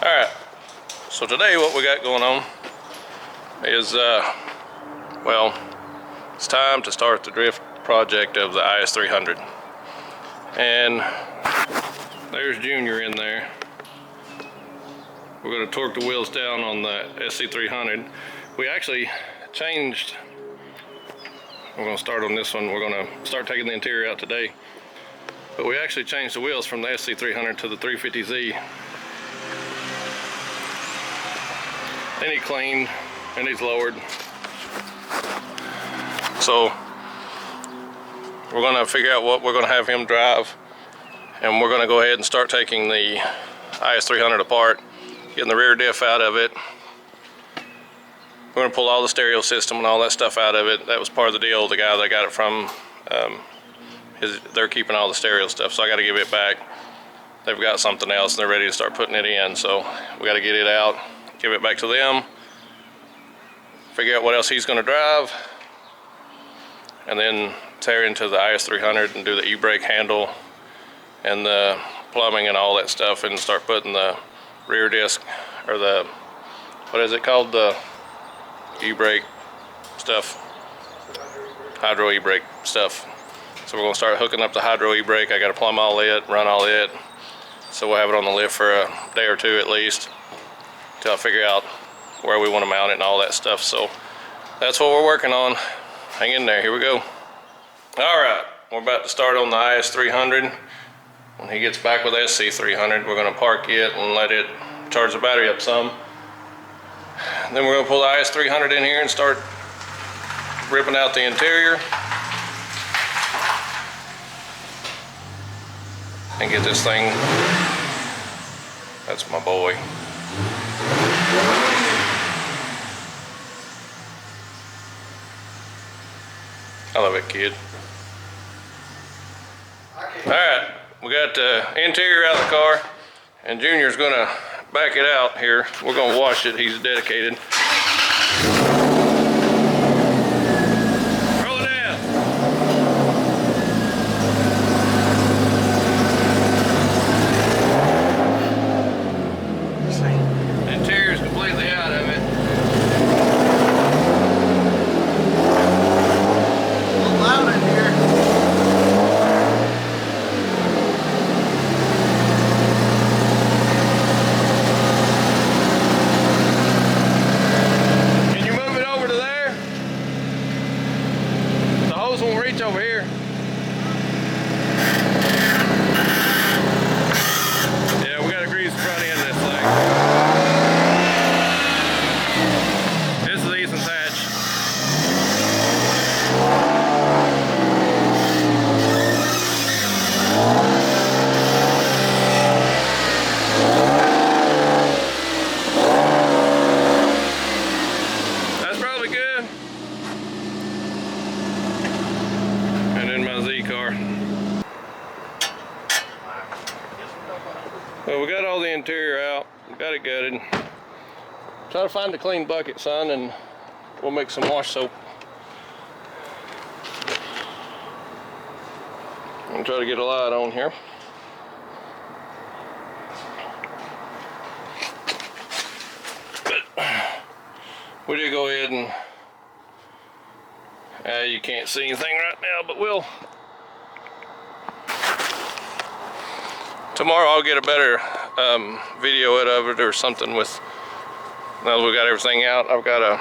Alright, so today what we got going on is, well, it's time to start the drift project of the IS300. And there's Junior in there. We're going to torque the wheels down on the IS300. We actually changed, we're going to start on this one, we're going to start taking the interior out today. But we actually changed the wheels from the IS300 to the 350Z. They need cleaned, and needs lowered. So we're going to figure out what we're going to have him drive, and we're going to go ahead and start taking the IS300 apart, getting the rear diff out of it. We're going to pull all the stereo system and all that stuff out of it. That was part of the deal. The guy that I got it from, they're keeping all the stereo stuff, so I got to give it back. They've got something else and they're ready to start putting it in, so we got to get it out, give it back to them, figure out what else he's going to drive, and then tear into the IS300 and do the e-brake handle and the plumbing and all that stuff, and start putting the rear disc, or the, what is it called, the e-brake stuff, hydro e-brake stuff. So we're going to start hooking up the hydro e-brake. I got to plumb all it, run all it, so we'll have it on the lift for a day or two at least, till I figure out where we want to mount it and all that stuff. So that's what we're working on. Hang in there, here we go. Alright, we're about to start on the IS300. When he gets back with the SC300, we're going to park it and let it charge the battery up some. Then we're going to pull the IS300 in here and start ripping out the interior and get this thing. That's my boy. I love it, kid. Alright, we got the interior out of the car, and Junior's gonna back it out here. We're gonna wash it, he's dedicated. Roll it down. The interior's completely out of it. Loud in here. Can you move it over to there? The hose won't reach over here. Yeah, we gotta grease the front end of this thing. This is Ethan's hatch. That's probably good. And then my Z car. Well, we got all the interior out. We got it gutted. Try to find a clean bucket, son, and we'll make some wash soap. I'm try to get a light on here. But we did go ahead and you can't see anything right now, but we'll tomorrow I'll get a better video of it or something. With now that we got everything out, I've got to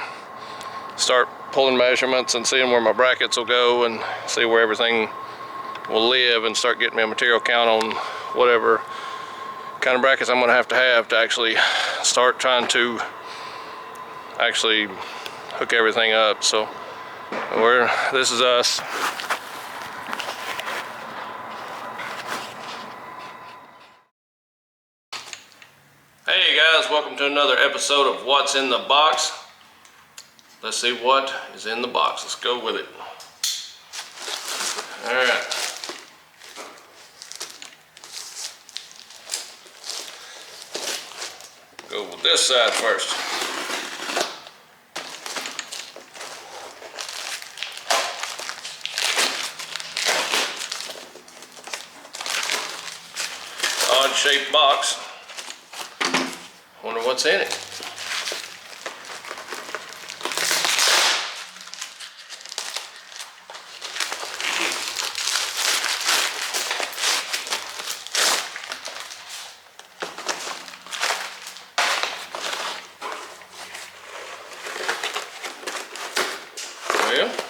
start pulling measurements and seeing where my brackets will go and see where everything will live, and start getting me a material count on whatever kind of brackets I'm going to have to actually start trying to actually hook everything up. So this is us. Hey guys, welcome to another episode of What's in the Box. Let's see what is in the box. Let's go with it. Alright. Go with this side first. Odd shaped box. Wonder what's in it. Well,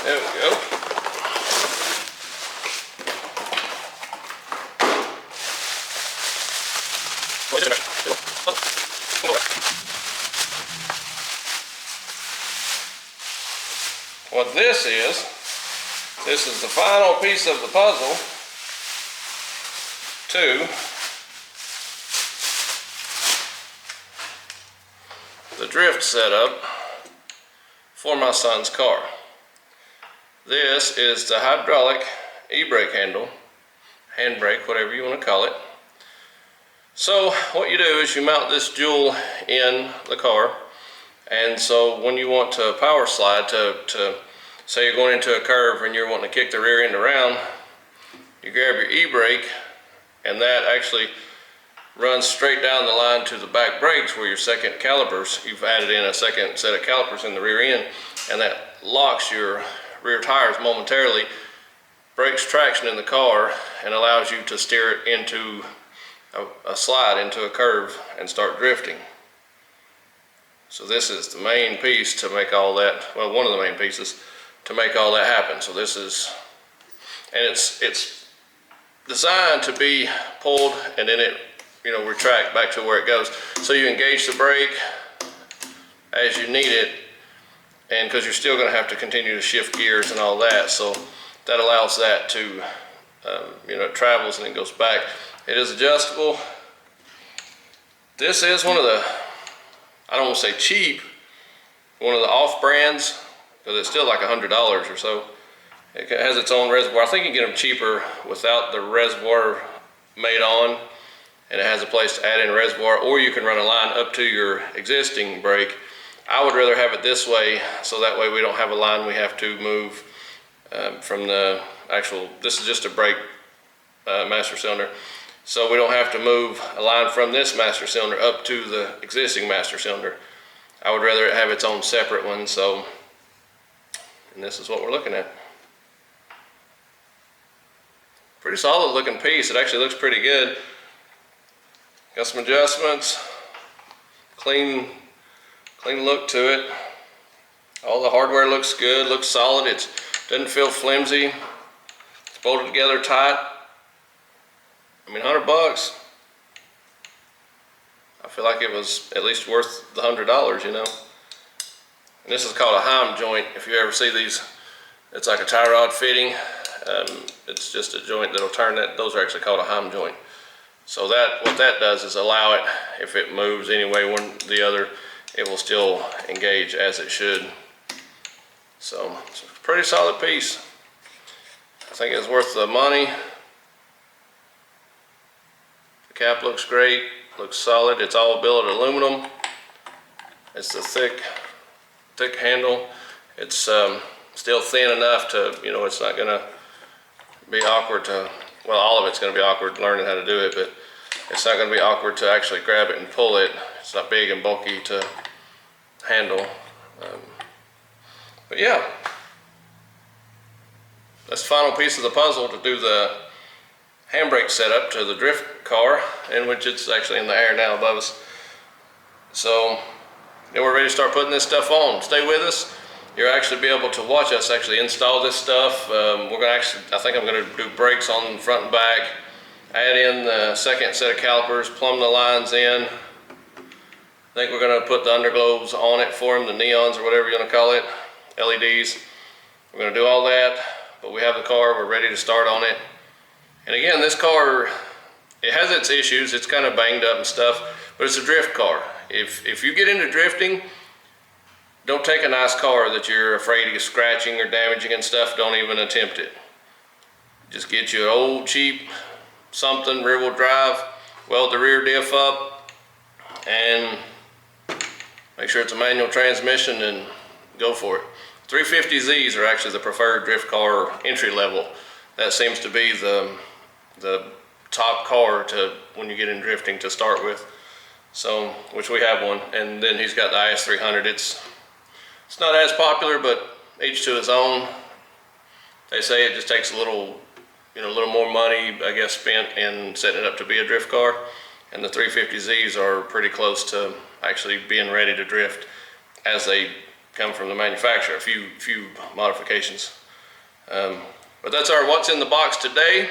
there we go. What this is the final piece of the puzzle to the drift setup for my son's car. This is the hydraulic e-brake handle, handbrake, whatever you want to call it. So what you do is you mount this jewel in the car, and so when you want to power slide to say you're going into a curve and you're wanting to kick the rear end around, you grab your e-brake, and that actually runs straight down the line to the back brakes where your second calipers, you've added in a second set of calipers in the rear end, and that locks your rear tires momentarily, breaks traction in the car, and allows you to steer it into a slide, into a curve, and start drifting. So this is the main piece to make all that, well, one of the main pieces to make all that happen. So this is, and it's designed to be pulled and then it, retract back to where it goes. So you engage the brake as you need it, and because you're still going to have to continue to shift gears and all that, so that allows that to, it travels and it goes back. It is adjustable. This is one of the, I don't want to say cheap, one of the off brands, because it's still like $100 or so. It has its own reservoir. I think you can get them cheaper without the reservoir made on, and it has a place to add in a reservoir, or you can run a line up to your existing brake. I would rather have it this way, so that way we don't have a line we have to move from the actual, this is just a brake master cylinder, so we don't have to move a line from this master cylinder up to the existing master cylinder. I would rather it have its own separate one, so, and this is what we're looking at. Pretty solid looking piece. It actually looks pretty good. Got some adjustments, clean look to it. All the hardware looks good, looks solid. It doesn't feel flimsy. It's bolted together tight. I mean, $100. I feel like it was at least worth the $100, And this is called a Heim joint. If you ever see these, it's like a tie rod fitting. It's just a joint that'll turn that. Those are actually called a Heim joint. So what that does is allow it, if it moves anyway one or the other, it will still engage as it should. So it's a pretty solid piece. I think it's worth the money. The cap looks great, looks solid. It's all billet aluminum. It's the thick handle. It's still thin enough to, it's not gonna be awkward to, well, all of it's going to be awkward learning how to do it, but it's not going to be awkward to actually grab it and pull it. It's not big and bulky to handle. But yeah, that's the final piece of the puzzle to do the handbrake setup to the drift car, in which it's actually in the air now above us. So then we're ready to start putting this stuff on. Stay with us. You'll actually be able to watch us actually install this stuff. We're gonna I think I'm gonna do brakes on the front and back, add in the second set of calipers, plumb the lines in. I think we're gonna put the underglows on it for them, the neons or whatever you wanna call it, LEDs. We're gonna do all that, but we have the car, we're ready to start on it. And again, this car, it has its issues, it's kind of banged up and stuff, but it's a drift car. If you get into drifting, don't take a nice car that you're afraid of scratching or damaging and stuff. Don't even attempt it. Just get you an old cheap something, rear wheel drive, weld the rear diff up, and make sure it's a manual transmission and go for it. 350Zs are actually the preferred drift car entry level. That seems to be the top car to when you get in drifting to start with. So, which we have one, and then he's got the IS300. It's not as popular, but each to his own. They say it just takes a little, a little more money, I guess, spent in setting it up to be a drift car. And the 350Zs are pretty close to actually being ready to drift as they come from the manufacturer. A few modifications. But that's our what's in the box today.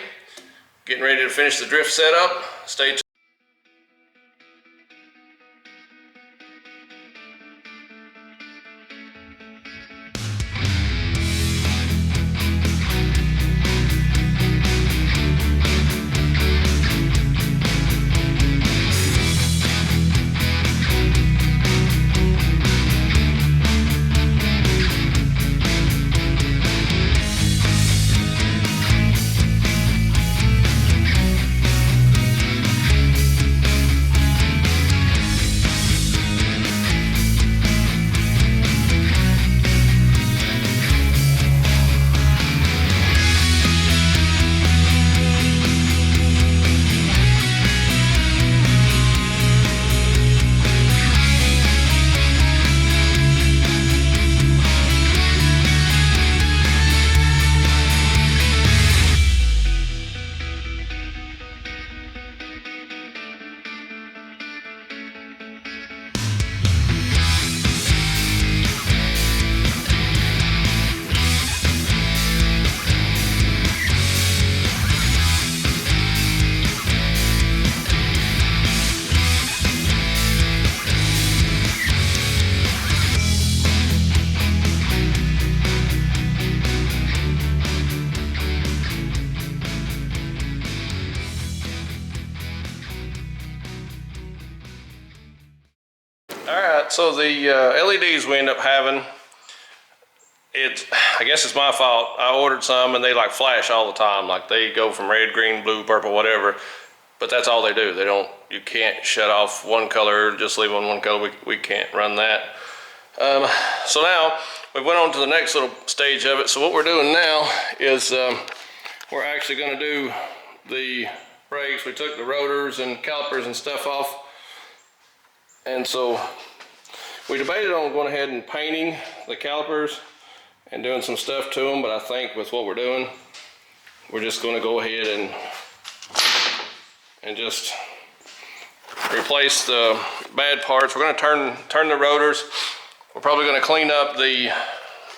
Getting ready to finish the drift setup. Stay tuned. Alright, so the LEDs we end up having, I guess it's my fault. I ordered some and they like flash all the time. Like they go from red, green, blue, purple, whatever. But that's all they do. You can't shut off one color, just leave on one color. We can't run that. So now we went on to the next little stage of it. So what we're doing now is we're actually going to do the brakes. We took the rotors and calipers and stuff off. And so we debated on going ahead and painting the calipers and doing some stuff to them, but I think with what we're doing, we're just going to go ahead and just replace the bad parts. We're going to turn the rotors. We're probably going to clean up the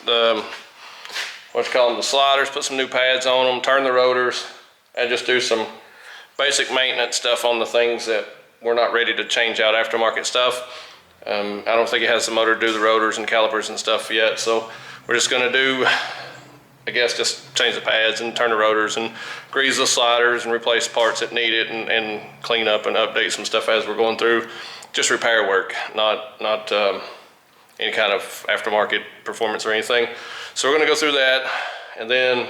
the sliders, put some new pads on them, turn the rotors, and just do some basic maintenance stuff on the things that we're not ready to change out aftermarket stuff. I don't think it has the motor to do the rotors and calipers and stuff yet, so we're just going to do, I guess, just change the pads and turn the rotors and grease the sliders and replace parts that need it and clean up and update some stuff as we're going through. Just repair work, not any kind of aftermarket performance or anything. So we're going to go through that, and then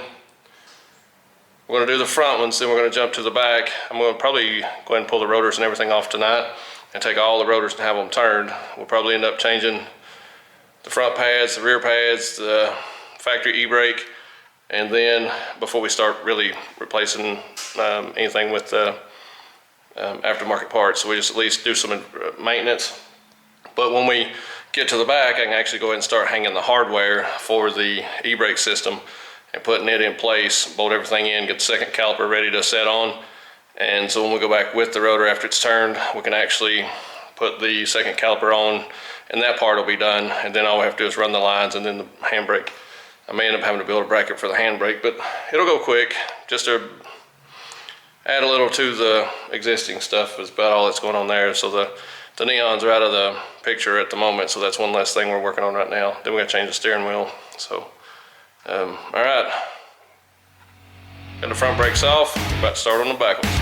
we're going to do the front ones, then we're going to jump to the back. I'm going to probably go ahead and pull the rotors and everything off tonight and take all the rotors and have them turned. We'll probably end up changing the front pads, the rear pads, the factory e-brake, and then before we start really replacing anything with aftermarket parts. So we just at least do some maintenance. But when we get to the back, I can actually go ahead and start hanging the hardware for the e-brake system and putting it in place, bolt everything in, get the second caliper ready to set on. And so when we go back with the rotor after it's turned, we can actually put the second caliper on, and that part will be done. And then all we have to do is run the lines and then the handbrake. I may end up having to build a bracket for the handbrake, but it'll go quick. Just to add a little to the existing stuff is about all that's going on there. So the neons are out of the picture at the moment, so that's one less thing we're working on right now. Then we got to change the steering wheel. So, all right. Got the front brakes off. About to start on the back ones.